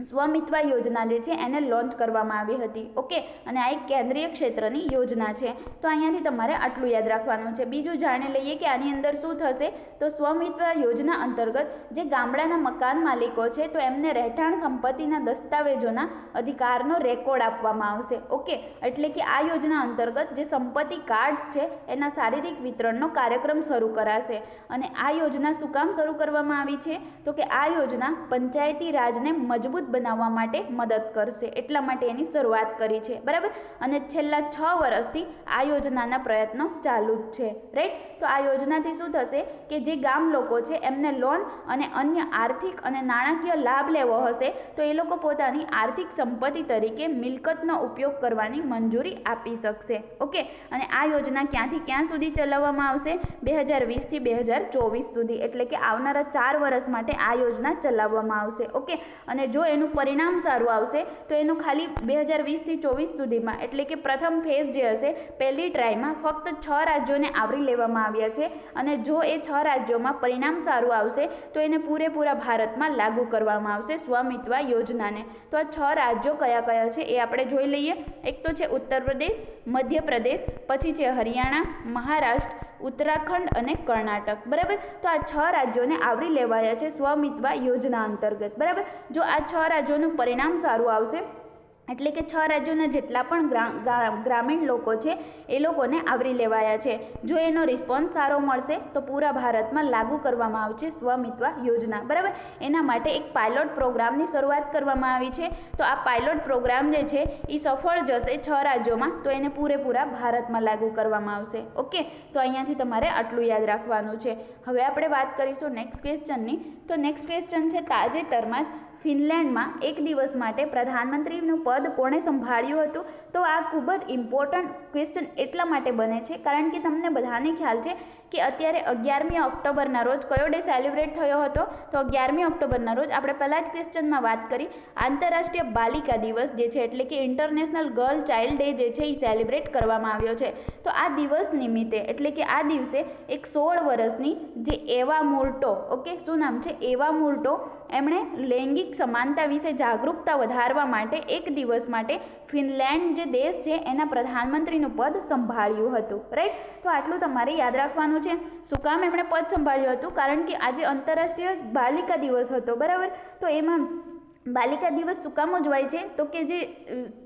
સ્વમિત્વા યોજના જે છે એને લોન્ચ કરવામાં આવી હતી. ઓકે, અને આ એક કેન્દ્રીય ક્ષેત્રની યોજના છે. તો અહીંયાથી તમારે આટલું યાદ રાખવાનું છે. બીજું જાણી લઈએ કે આની અંદર શું થશે. તો સ્વમિત્વા યોજના અંતર્ગત જે ગામડાના મકાન માલિકો છે તો એમને રહેઠાણ સંપત્તિના દસ્તાવેજોના અધિકારનો રેકોર્ડ આપવામાં આવશે. ઓકે, એટલે કે આ યોજના અંતર્ગત જે સંપત્તિ કાર્ડ્સ છે એના શારીરિક વિતરણનો કાર્યક્રમ શરૂ કરાશે. અને આ યોજના શું કામ શરૂ કરવામાં આવી છે? તો કે આ યોજના પંચાયતી રાજને મજબૂત બનાવવા માટે મદદ કરશે, એટલા માટે એની શરૂઆત કરી છે. બરાબર, અને છેલ્લા 6 વર્ષથી આ યોજનાના પ્રયત્નો ચાલુ જ છે. રાઈટ, તો આ યોજનાથી શું થશે કે જે ગામ લોકો છે એમને લોન અને અન્ય આર્થિક અને નાણાકીય લાભ લેવો હશે તો એ લોકો પોતાની આર્થિક સંપત્તિ તરીકે મિલકતનો ઉપયોગ કરવાની મંજૂરી આપી શકશે. ઓકે, અને આ યોજના ક્યાંથી ક્યાં સુધી ચલાવવામાં આવશે? 2020થી 2024 સુધી, એટલે કે આવનારા 4 વર્ષ માટે આ યોજના ચલાવવામાં આવશે. ઓકે, અને જો એનું પરિણામ સારું આવશે તો એનું ખાલી 2020થી 24 સુધીમાં, એટલે કે પ્રથમ ફેઝ જે હશે પહેલી ટ્રાયમાં ફક્ત 6 રાજ્યોને આવરી લેવામાં આવ્યા છે. અને જો એ 6 રાજ્યોમાં પરિણામ સારું આવશે તો એને પૂરેપૂરા ભારતમાં લાગુ કરવામાં આવશે સ્વમિત્વા યોજનાને. તો આ 6 રાજ્યો કયા કયા છે એ આપણે જોઈ લઈએ. એક તો છે ઉત્તર પ્રદેશ, મધ્યપ્રદેશ, પછી છે હરિયાણા, મહારાષ્ટ્ર, ઉત્તરાખંડ અને કર્ણાટક. બરાબર, તો આ 6 રાજ્યોને આવરી લેવાયા છે સ્વમિત્વા યોજના અંતર્ગત. બરાબર, જો આ 6 રાજ્યોનું પરિણામ સારું આવશે એટલે કે 6 રાજ્યોના જેટલા પણ ગ્રામીણ લોકો છે એ લોકોને આવરી લેવાયા છે. જો એનો રિસ્પોન્સ સારો મળશે તો પૂરા ભારતમાં લાગુ કરવામાં આવશે સ્વમિત્વા યોજના. બરાબર, એના માટે એક પાયલોટ પ્રોગ્રામની શરૂઆત કરવામાં આવી છે. તો આ પાયલોટ પ્રોગ્રામ જે છે એ સફળ જશે 6 રાજ્યોમાં તો એને પૂરેપૂરા ભારતમાં લાગુ કરવામાં આવશે. ઓકે, તો અહીંયાથી તમારે આટલું યાદ રાખવાનું છે. હવે આપણે વાત કરીશું નેક્સ્ટ ક્વેશ્ચનની. તો નેક્સ્ટ ક્વેશ્ચન છે તાજેતરમાં જ ફિનલેન્ડમાં એક દિવસ માટે પ્રધાનમંત્રીનું પદ કોણે સંભાળ્યું હતું? તો આ ખૂબ જ ઇમ્પોર્ટન્ટ ક્વેશ્ચન એટલા માટે બને છે કારણ કે તમને બધાને ખ્યાલ છે કે અત્યારે 11મી ઓક્ટોબરના રોજ કયો ડે સેલિબ્રેટ થયો હતો? તો 11મી ઓક્ટોબરના રોજ આપણે પહેલાં જ ક્વેશ્ચનમાં વાત કરી આંતરરાષ્ટ્રીય બાલિકા દિવસ જે છે એટલે કે ઇન્ટરનેશનલ ગર્લ ચાઇલ્ડ ડે જે છે એ સેલિબ્રેટ કરવામાં આવ્યો છે. તો આ દિવસ નિમિત્તે એટલે કે આ દિવસે એક 16 વર્ષની જે એવા મોર્ટો, ઓકે, શું નામ છે? એવા મોર્ટો, એમણે લૈંગિક સમાનતા વિશે જાગૃતતા વધારવા માટે એક દિવસ માટે ફિનલેન્ડ જે દેશ છે એના પ્રધાનમંત્રીનું પદ સંભાળ્યું હતું. રાઈટ, તો આટલું તમારે યાદ રાખવાનું છે. શું કામ એમણે પદ સંભાળ્યું હતું? કારણ કે આજે આંતરરાષ્ટ્રીય બાલિકા દિવસ હતો. બરાબર, તો એમાં બાલિકા દિવસ શું કામ ઉજવાય છે? તો કે જે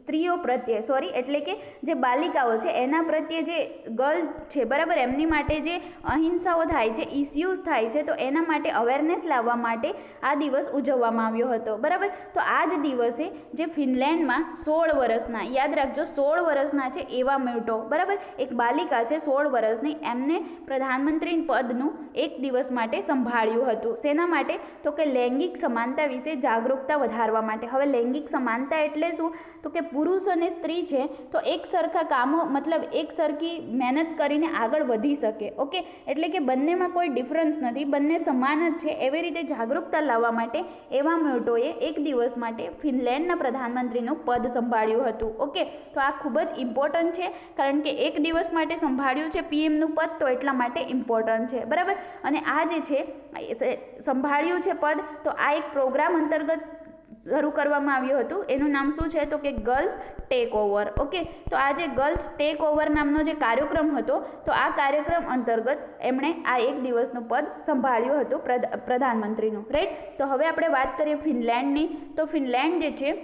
સ્ત્રીઓ પ્રત્યે એટલે કે જે બાલિકાઓ છે એના પ્રત્યે જે ગર્લ છે, બરાબર, એમની માટે જે અહિંસાઓ થાય છે, ઇસ્યુઝ થાય છે, તો એના માટે અવેરનેસ લાવવા માટે આ દિવસ ઉજવવામાં આવ્યો હતો. બરાબર, તો આ જ દિવસે જે ફિનલેન્ડમાં 16 વર્ષના, યાદ રાખજો 16 વર્ષના છે એવા મોર્ટો, બરાબર, એક બાલિકા છે 16 વર્ષની, એમને પ્રધાનમંત્રી પદનું એક દિવસ માટે સંભાળ્યું હતું. શેના માટે? તો કે લૈંગિક સમાનતા વિશે જાગૃતતા વધારવા માટે. હવે લૈંગિક સમાનતા એટલે શું? તો કે પુરુષ અને સ્ત્રી છે તો એક સરખા કામો, મતલબ એક સરખી મહેનત કરીને આગળ વધી શકે. ઓકે, એટલે કે બંનેમાં કોઈ ડિફરન્સ નથી, બંને સમાન જ છે. એવી રીતે જાગૃતતા લાવવા માટે એવા મોર્ટોએ એક દિવસ માટે ફિનલેન્ડના પ્રધાનમંત્રીનું પદ સંભાળ્યું હતું. ઓકે, તો આ ખૂબ જ ઇમ્પોર્ટન્ટ છે કારણ કે એક દિવસ માટે સંભાળ્યું છે પીએમનું પદ, તો એટલા માટે ઇમ્પોર્ટન્ટ છે. બરાબર, અને આ જે છે સંભાળ્યું છે પદ, તો આ એક પ્રોગ્રામ અંતર્ગત શરૂ કરવામાં આવ્યું હતું. એનું નામ શું છે? તો કે ગર્લ્સ ટેક ઓવર. ઓકે, તો આ જે ગર્લ્સ ટેક ઓવર નામનો જે કાર્યક્રમ હતો તો આ કાર્યક્રમ અંતર્ગત એમણે આ એક દિવસનું પદ સંભાળ્યું હતું પ્રધાનમંત્રીનું. રાઈટ, તો હવે આપણે વાત કરીએ ફિનલેન્ડની. તો ફિનલેન્ડ જે છે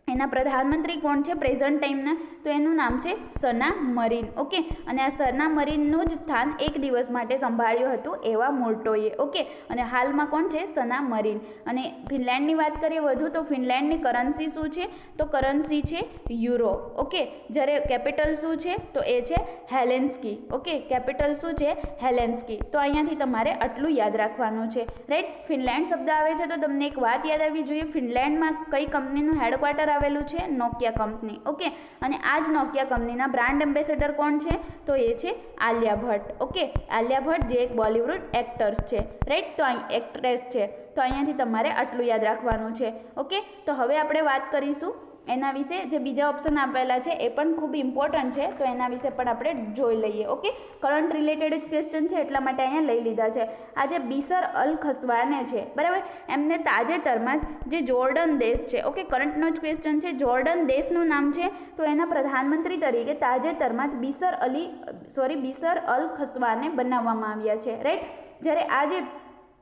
એના પ્રધાનમંત્રી કોણ છે પ્રેઝન્ટ ટાઈમના? તો એનું નામ છે સના મરીન. ઓકે, અને આ સના મરીનનું જ સ્થાન એક દિવસ માટે સંભાળ્યું હતું એવા મોર્ટોએ. ઓકે, અને હાલમાં કોણ છે? સના મરીન. અને ફિનલેન્ડની વાત કરીએ વધુ તો ફિનલેન્ડની કરન્સી શું છે? તો કરન્સી છે યુરો. ઓકે, જ્યારે કેપિટલ શું છે? તો એ છે હેલેન્સ્કી. ઓકે, કેપિટલ શું છે? હેલેન્સ્કી. તો અહીંયાથી તમારે આટલું યાદ રાખવાનું છે. રાઈટ, ફિનલેન્ડ શબ્દ આવે છે તો તમને એક વાત યાદ આવવી જોઈએ, ફિનલેન્ડમાં કઈ કંપનીનું હેડક્વાર્ટર આવેલું છે? Nokia company. ઓકે, અને આ જ નોકિયા કંપનીના બ્રાન્ડ એમ્બેસેડર કોણ છે? તો એ છે આલિયા ભટ્ટ. ઓકે, આલિયા ભટ્ટ જે એક બોલિવૂડ એક્ટર્સ છે. રાઈટ, તો અહીં એક્ટ્રેસ છે. તો અહીંયાથી તમારે આટલું યાદ રાખવાનું છે. ઓકે, તો હવે આપણે વાત કરીશું એના વિશે જે બીજા ઓપ્શન આપેલા છે એ પણ ખૂબ ઇમ્પોર્ટન્ટ છે, તો એના વિશે પણ આપણે જોઈ લઈએ. ઓકે, કરંટ રિલેટેડ જ ક્વેશ્ચન છે એટલા માટે અહીંયા લઈ લીધા છે. આ જે બિસર અલ ખસવાને છે, બરાબર, એમને તાજેતરમાં જ જે જોર્ડન દેશ છે, ઓકે, કરંટનો જ ક્વેશ્ચન છે, જોર્ડન દેશનું નામ છે, તો એના પ્રધાનમંત્રી તરીકે તાજેતરમાં જ બિસર અલ ખસવાને બનાવવામાં આવ્યા છે, રાઈટ. જ્યારે આ જે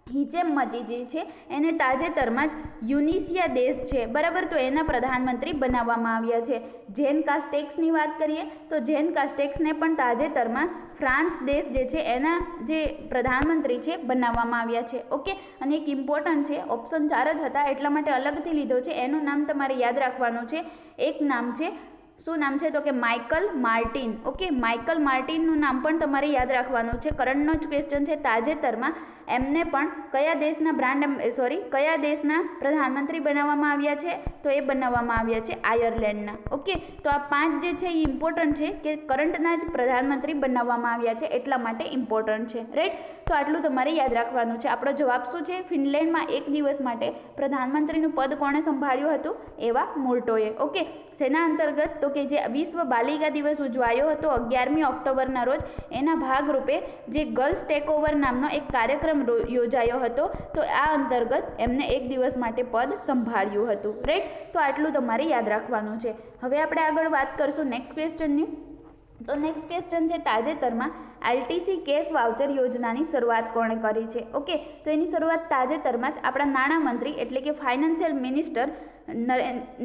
હિચેમ મચીજી છે એને તાજેતરમાં જ યુનિસિયા દેશ છે, બરાબર, તો એના પ્રધાનમંત્રી બનાવવામાં આવ્યા છે. જેન કાસ્ટેક્સની વાત કરીએ તો જેન કાસ્ટેક્સને પણ તાજેતરમાં ફ્રાન્સ દેશ જે છે એના જે પ્રધાનમંત્રી છે બનાવવામાં આવ્યા છે. ઓકે, અને એક ઇમ્પોર્ટન્ટ છે, ઓપ્શન 4 જ હતા એટલા માટે અલગથી લીધો છે, એનું નામ તમારે યાદ રાખવાનું છે. એક નામ છે, શું નામ છે, તો કે માઇકલ માર્ટિન. ઓકે, માઇકલ માર્ટિનનું નામ પણ તમારે યાદ રાખવાનું છે. કરંટનો જ ક્વેશ્ચન છે. તાજેતરમાં એમને પણ કયા દેશના પ્રધાનમંત્રી બનાવવામાં આવ્યા છે, તો એ બનાવવામાં આવ્યા છે આયર્લેન્ડના. ઓકે, તો આ 5 જે છે એ ઇમ્પોર્ટન્ટ છે કે કરંટના જ પ્રધાનમંત્રી બનાવવામાં આવ્યા છે એટલા માટે ઇમ્પોર્ટન્ટ છે, રાઈટ. તો આટલું તમારે યાદ રાખવાનું છે. આપણો જવાબ શું છે? ફિનલેન્ડમાં 1 દિવસ માટે પ્રધાનમંત્રીનું પદ કોણે સંભાળ્યું હતું? એવા મોર્ટોએ. ઓકે, સેના અંતર્ગત તો કે જે વિશ્વ બાલિકા દિવસ ઉજવાયો હતો 11મી ઓક્ટોબરના રોજ, એના ભાગરૂપે જે ગર્લ્સ ટેકઓવર નામનો એક કાર્યક્રમ યોજાયો હતો, તો આ અંતર્ગત એમને 1 દિવસ માટે પદ સંભાળ્યું હતું, રાઈટ. તો આટલું તમારે યાદ રાખવાનું છે. હવે આપણે આગળ વાત કરશું નેક્સ્ટ ક્વેશ્ચનની. તો નેક્સ્ટ ક્વેશ્ચન છે, તાજેતરમાં એલટીસી કેશ વાઉચર યોજનાની શરૂઆત કોણે કરી છે? ઓકે, તો એની શરૂઆત તાજેતરમાં જ આપણા નાણામંત્રી એટલે કે ફાઇનાન્શિયલ મિનિસ્ટર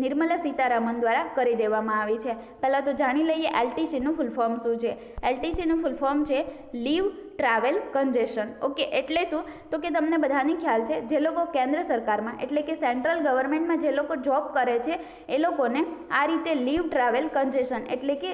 નિર્મલા સીતારામન દ્વારા કરી દેવામાં આવી છે. પહેલાં તો જાણી લઈએ એલટીસીનું ફૂલ ફોર્મ શું છે. એલટીસીનું ફૂલ ફોર્મ છે લીવ ટ્રાવેલ કન્જેશન. ઓકે, એટલે શું? તો કે તમને બધાની ખ્યાલ છે, જે લોકો કેન્દ્ર સરકારમાં એટલે કે સેન્ટ્રલ ગવર્મેન્ટમાં જે લોકો જોબ કરે છે એ લોકોને આ રીતે લીવ ટ્રાવેલ કન્જેશન એટલે કે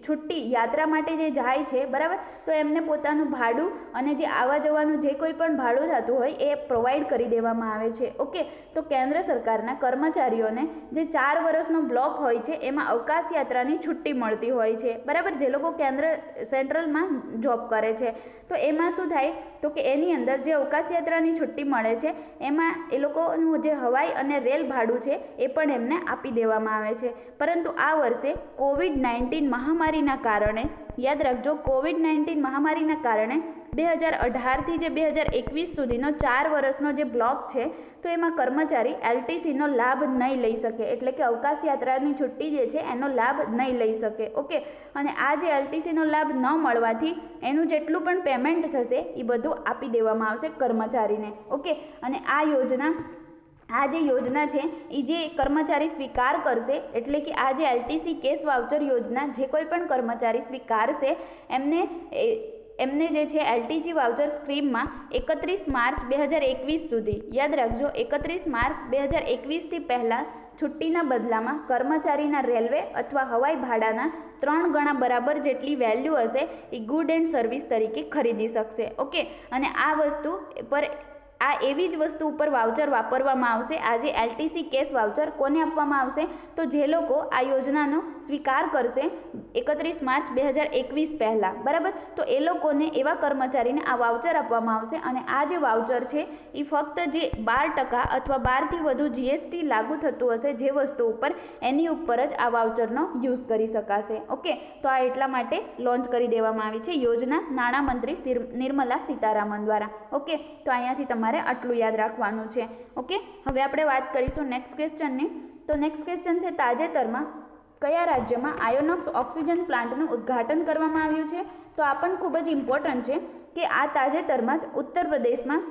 છુટ્ટી યાત્રા માટે જે જાય છે, બરાબર, તો એમને પોતાનું ભાડું અને જે આવવા જવાનું જે કોઈ પણ ભાડું થતું હોય એ પ્રોવાઈડ કરી દેવામાં આવે છે. ઓકે, તો કેન્દ્ર સરકારના કર્મચારીઓને જે 4 વર્ષનો બ્લોક હોય છે એમાં અવકાશ યાત્રાની છુટ્ટી મળતી હોય છે, બરાબર, જે લોકો સેન્ટ્રલમાં જોબ કરે છે. તો એમાં શું થાય તો કે એની અંદર જે અવકાશ યાત્રાની છુટ્ટી મળે છે એમાં એ લોકોનું જે હવાઈ અને રેલ ભાડું છે એ પણ એમને આપી દેવામાં આવે છે. પરંતુ આ વર્ષે કોવિડ-19 મહામારીના કારણે, યાદ રાખજો, કોવિડ-19 મહામારીના કારણે 2018થી જે 2021 સુધીનો 4 વર્ષનો જે બ્લોક છે, તો એમાં કર્મચારી એલટીસીનો લાભ નહીં લઈ શકે, એટલે કે અવકાશ યાત્રાની છુટ્ટી જે છે એનો લાભ નહીં લઈ શકે. ઓકે, અને આ જે એલટીસીનો લાભ ન મળવાથી એનું જેટલું પણ પેમેન્ટ થશે એ બધું આપી દેવામાં આવશે કર્મચારીને. ઓકે, અને આ જે યોજના છે એ જે કર્મચારી સ્વીકાર કરશે, એટલે કે આ જે એલટીસી કેશ વાઉચર યોજના જે કોઈ પણ કર્મચારી સ્વીકારશે એમને જે છે એલટીસી વાઉચર સ્કીમમાં 31 માર્ચ 2021 સુધી, યાદ રાખજો, 31 માર્ચ 2021થી પહેલાં છુટ્ટીના બદલામાં કર્મચારીના રેલવે અથવા હવાઈ ભાડાના 3 ગણા બરાબર જેટલી વેલ્યુ હશે એ ગુડ એન્ડ સર્વિસ તરીકે ખરીદી શકશે. ઓકે, અને આ વસ્તુ પર આ એવી જ વસ્તુ ઉપર વાઉચર વાપરવામાં આવશે. આ જે એલટીસી કેશ વાઉચર કોને આપવામાં આવશે? તો જે લોકો આ યોજનાનો સ્વીકાર કરશે 31 માર્ચ 2021 પહેલાં, બરાબર, તો એ લોકોને, એવા કર્મચારીને આ વાઉચર આપવામાં આવશે. અને આ જે વાઉચર છે એ ફક્ત જે 12% અથવા 12થી વધુ જીએસટી લાગુ થતું હશે જે વસ્તુ ઉપર, એની ઉપર જ આ વાઉચરનો યુઝ કરી શકાશે. ઓકે, તો આ એટલા માટે લોન્ચ કરી દેવામાં આવી છે યોજના નાણામંત્રી નિર્મલા સીતારામન દ્વારા. ઓકે, તો અહીંયાથી તમારે આટલું યાદ રાખવાનું છે. ઓકે, હવે આપણે વાત કરીશું નેક્સ્ટ ક્વેશ્ચનની. તો નેક્સ્ટ ક્વેશ્ચન છે, તાજેતરમાં કયા રાજ્યમાં આયોનોક્સ ઓક્સિજન પ્લાન્ટનું ઉદ્ઘાટન કરવામાં આવ્યું છે? તો આ પણ ખૂબ જ ઇમ્પોર્ટન્ટ છે કે આ તાજેતરમાં જ ઉત્તર પ્રદેશમાં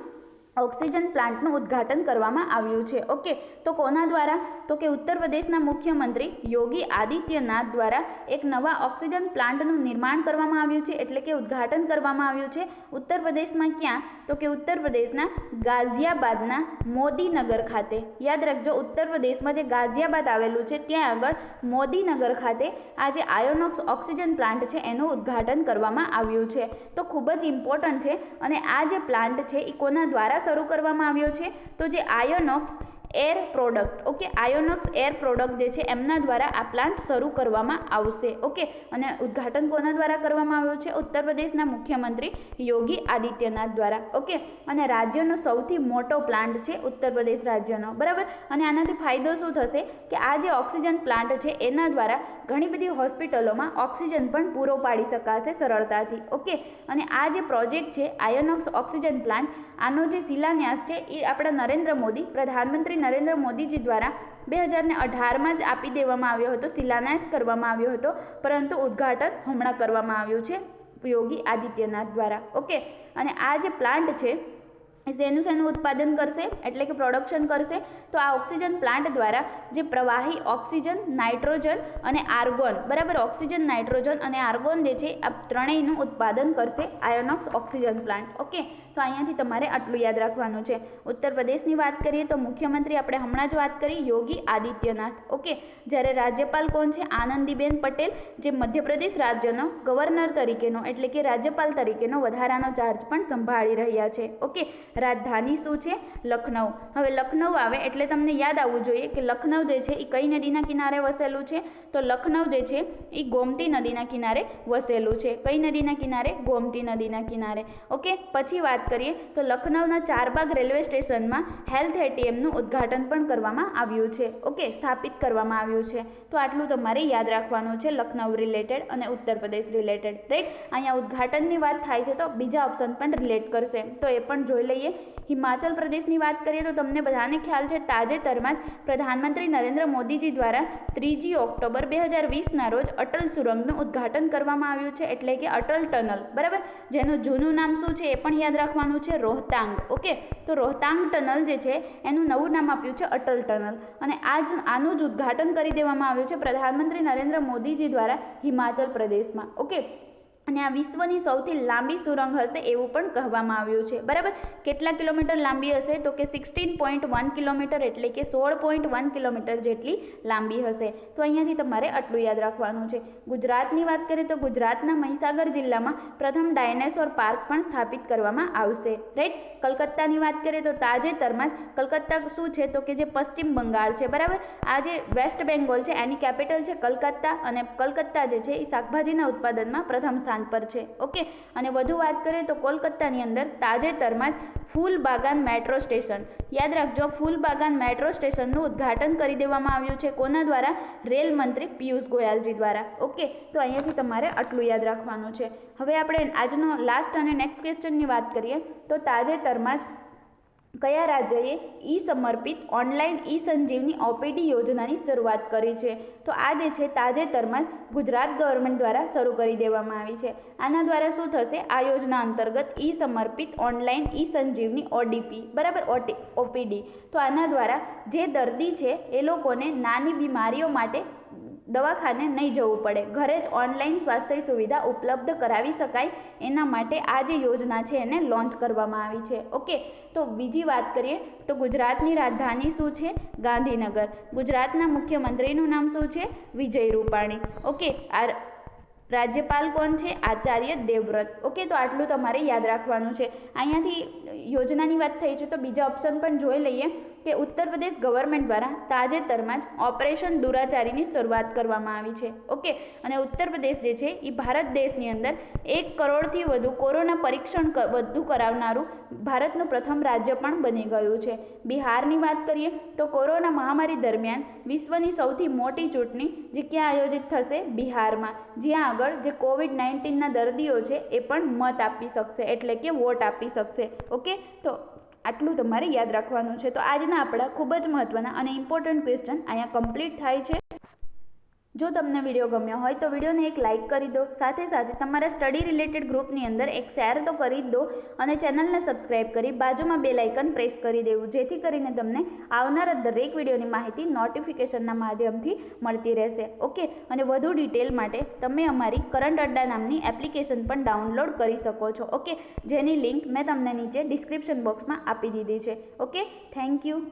ઓક્સિજન પ્લાન્ટનું ઉદ્ઘાટન કરવામાં આવ્યું છે. ઓકે, તો કોના દ્વારા? તો કે ઉત્તર પ્રદેશના મુખ્યમંત્રી યોગી આદિત્યનાથ દ્વારા એક નવા ઓક્સિજન પ્લાન્ટનું નિર્માણ કરવામાં આવ્યું છે, એટલે કે ઉદ્ઘાટન કરવામાં આવ્યું છે. ઉત્તર પ્રદેશમાં ક્યાં? તો કે ઉત્તર પ્રદેશના ગાઝિયાબાદના મોદીનગર ખાતે. યાદ રાખજો, ઉત્તર પ્રદેશમાં જે ગાઝિયાબાદ આવેલું છે ત્યાં આગળ મોદીનગર ખાતે આ જે આયોનોક્સ ઓક્સિજન પ્લાન્ટ છે એનું ઉદ્ઘાટન કરવામાં આવ્યું છે. તો ખૂબ જ ઇમ્પોર્ટન્ટ છે. અને આ જે પ્લાન્ટ છે એ કોના દ્વારા શરૂ કરવામાં આવ્યો છે? તો જે આયોનોક્સ એર પ્રોડક્ટ, ઓકે, આયોનોક્સ એર પ્રોડક્ટ જે છે એમના દ્વારા આ પ્લાન્ટ શરૂ કરવામાં આવશે, ઓકે, અને ઉદ્ઘાટન કોના દ્વારા કરવામાં આવ્યું છે? ઉત્તર પ્રદેશના મુખ્યમંત્રી યોગી આદિત્યનાથ દ્વારા, ઓકે, અને રાજ્યનો સૌથી મોટો પ્લાન્ટ છે ઉત્તર પ્રદેશ રાજ્યનો, બરાબર. અને આનાથી ફાયદો શું થશે કે આ જે ઓક્સિજન પ્લાન્ટ છે એના દ્વારા ઘણી બધી હોસ્પિટલોમાં ઓક્સિજન પણ પૂરો પાડી શકાશે સરળતાથી, ઓકે. અને આ જે પ્રોજેક્ટ છે આયોનોક્સ ઓક્સિજન પ્લાન્ટ, આનો જે શિલાન્યાસ છે એ આપણા નરેન્દ્ર મોદી, પ્રધાનમંત્રી નરેન્દ્ર મોદીજી દ્વારા 2018માં જ આપી દેવામાં આવ્યો હતો, શિલાન્યાસ કરવામાં આવ્યો હતો, પરંતુ ઉદ્ઘાટન હમણાં કરવામાં આવ્યું છે યોગી આદિત્યનાથ દ્વારા, ઓકે. અને આ જે પ્લાન્ટ છે એ શેનું ઉત્પાદન કરશે એટલે કે પ્રોડક્શન કરશે? તો આ ઓક્સિજન પ્લાન્ટ દ્વારા જે પ્રવાહી ઓક્સિજન, નાઇટ્રોજન અને આર્ગોન, બરાબર, ઓક્સિજન, નાઇટ્રોજન અને આર્ગોન જે છે આ ત્રણેયનું ઉત્પાદન કરશે આયોનોક્સ ઓક્સિજન પ્લાન્ટ, ઓકે. તો અહીંયાથી તમારે આટલું યાદ રાખવાનું છે. ઉત્તર પ્રદેશની વાત કરીએ તો મુખ્યમંત્રી આપણે હમણાં જ વાત કરી યોગી આદિત્યનાથ, ઓકે. જ્યારે રાજ્યપાલ કોણ છે? આનંદીબેન પટેલ, જે મધ્યપ્રદેશ રાજ્યનો ગવર્નર તરીકેનો એટલે કે રાજ્યપાલ તરીકેનો વધારાનો ચાર્જ પણ સંભાળી રહ્યા છે, ઓકે. રાજધાની શું છે? લખનઉ. હવે લખનઉ આવે એટલે તમને યાદ આવવું જોઈએ કે લખનઉ જે છે એ કઈ નદીના કિનારે વસેલું છે? તો લખનઉ જે છે એ ગોમતી નદીના કિનારે વસેલું છે. કઈ નદીના કિનારે? ગોમતી નદીના કિનારે, ઓકે. પછી વાત કરીએ તો લખનઉના ચારબાગ રેલવે સ્ટેશનમાં હેલ્થ એટીએમનું ઉદ્ઘાટન પણ કરવામાં આવ્યું છે, ઓકે, સ્થાપિત કરવામાં આવ્યું છે. તો આટલું તમારે યાદ રાખવાનું છે લખનઉ રિલેટેડ અને ઉત્તર પ્રદેશ રિલેટેડ, રાઈટ. અહીંયા ઉદ્ઘાટનની વાત થાય છે તો બીજા ઓપ્શન પણ રિલેટ કરશે, તો એ પણ જોઈ લઈએ. હિમાચલ પ્રદેશની વાત કરીએ તો તમને બધાને ખ્યાલ છે તાજેતરમાં જ પ્રધાનમંત્રી નરેન્દ્ર મોદીજી દ્વારા 3 ઓક્ટોબર 2020ના રોજ અટલ સુરંગનું ઉદ્ઘાટન કરવામાં આવ્યું છે, એટલે કે અટલ ટનલ, બરાબર, જેનું જૂનું નામ શું છે એ પણ યાદ રાખવાનું છે, રોહતાંગ, ઓકે. તો રોહતાંગ ટનલ જે છે એનું નવું નામ આપ્યું છે અટલ ટનલ, અને આનું જ ઉદ્ઘાટન કરી દેવામાં આવ્યું છે પ્રધાનમંત્રી નરેન્દ્ર મોદીજી દ્વારા હિમાચલ પ્રદેશમાં, ઓકે. અને આ વિશ્વની સૌથી લાંબી સુરંગ હશે એવું પણ કહેવામાં આવ્યું છે, બરાબર. કેટલા કિલોમીટર લાંબી હશે? તો કે 16.1 કિલોમીટર એટલે કે 16.1 કિલોમીટર જેટલી લાંબી હશે. તો અહીંયાથી તમારે આટલું યાદ રાખવાનું છે. ગુજરાતની વાત કરીએ તો ગુજરાતના મહીસાગર જિલ્લામાં પ્રથમ ડાયનેસોર પાર્ક પણ સ્થાપિત કરવામાં આવશે, રાઈટ. કલકત્તાની વાત કરીએ તો તાજેતરમાં જ કલકત્તા શું છે? તો કે જે પશ્ચિમ બંગાળ છે, બરાબર. આ જે વેસ્ટ બેંગોલ છે એની કેપિટલ છે કલકત્તા, અને કલકત્તા જે છે એ શાકભાજીના ઉત્પાદનમાં પ્રથમ સ્થાન પર છે, ઓકે. અને વધુ વાત કરીએ તો કોલકાતાની અંદર તાજેતરમાં જ ફૂલબાગાન મેટ્રો સ્ટેશન, યાદ રાખજો, ફૂલબાગાન મેટ્રો સ્ટેશનનું ઉદ્ઘાટન કરી દેવામાં આવ્યું છે. કોના દ્વારા? રેલ મંત્રી પિયુષ ગોયલજી દ્વારા, ઓકે. તો અહીંયાથી તમારે આટલું યાદ રાખવાનું છે. હવે આપણે આજનો લાસ્ટ અને નેક્સ્ટ ક્વેશ્ચનની વાત કરીએ તો તાજેતરમાં જ કયા રાજ્યએ ઈ સમર્પિત ઓનલાઈન ઈ સંજીવની ઓપીડી યોજનાની શરૂઆત કરી છે? તો આ જે છે તાજેતરમાં જ ગુજરાત ગવર્મેન્ટ દ્વારા શરૂ કરી દેવામાં આવી છે. આના દ્વારા શું થશે? આ યોજના અંતર્ગત ઈ સમર્પિત ઓનલાઈન ઈ સંજીવની ઓડીપી, બરાબર, ઓપીડી. તો આના દ્વારા જે દર્દી છે એ લોકોને નાની બીમારીઓ માટે દવાખાને નહીં જવું પડે, ઘરે જ ઓનલાઈન સ્વાસ્થ્ય સુવિધા ઉપલબ્ધ કરાવી શકાય, એના માટે આ જે યોજના છે એને લોન્ચ કરવામાં આવી છે, ઓકે. તો બીજી વાત કરીએ તો ગુજરાતની રાજધાની શું છે? ગાંધીનગર. ગુજરાતના મુખ્યમંત્રીનું નામ શું છે? વિજય રૂપાણી, ઓકે. આ રાજ્યપાલ કોણ છે? આચાર્ય દેવવ્રત, ઓકે. તો આટલું તમારે યાદ રાખવાનું છે. અહીંયાથી યોજનાની વાત થઈ છે તો બીજા ઓપ્શન પણ જોઈ લઈએ કે ઉત્તર પ્રદેશ ગવર્મેન્ટ દ્વારા તાજેતરમાં જ ઓપરેશન દુરાચારીની શરૂઆત કરવામાં આવી છે, ઓકે. અને ઉત્તર પ્રદેશ જે છે એ ભારત દેશની અંદર 1 કરોડથી વધુ કોરોના પરીક્ષણ વધુ કરાવનારું ભારતનું પ્રથમ રાજ્ય પણ બની ગયું છે. બિહારની વાત કરીએ તો કોરોના મહામારી દરમિયાન વિશ્વની સૌથી મોટી ચૂંટણી જે ક્યાં આયોજિત થશે? બિહારમાં, જ્યાં આગળ જે કોવિડ-19ના દર્દીઓ છે એ પણ મત આપી શકશે એટલે કે વોટ આપી શકશે, ઓકે. તો આટલું તમારે યાદ રાખવાનું છે. તો આજના આપણા ખૂબ જ મહત્ત્વના અને ઇમ્પોર્ટન્ટ ક્વેશ્ચન અહીંયા કમ્પ્લીટ થાય છે. જો તમને વિડીયો ગમ્યો હોય તો વિડીયોને એક લાઇક કરી દો, સાથે સાથે તમારા સ્ટડી રિલેટેડ ગ્રુપની અંદર એક શેર તો કરી જ દો, અને ચેનલને સબસ્ક્રાઇબ કરી બાજુમાં બેલ આઇકન પ્રેસ કરી દેવું, જેથી કરીને તમને આવનારા દરેક વિડીયોની માહિતી નોટિફિકેશનના માધ્યમથી મળતી રહેશે, ઓકે. અને વધુ ડિટેલ માટે તમે અમારી કરંટ અડ્ડા નામની એપ્લિકેશન પણ ડાઉનલોડ કરી શકો છો, ઓકે. જેની લિંક મેં તમને નીચે ડિસ્ક્રિપ્શન બોક્સમાં આપી દીધી છે, ઓકે. Thank you.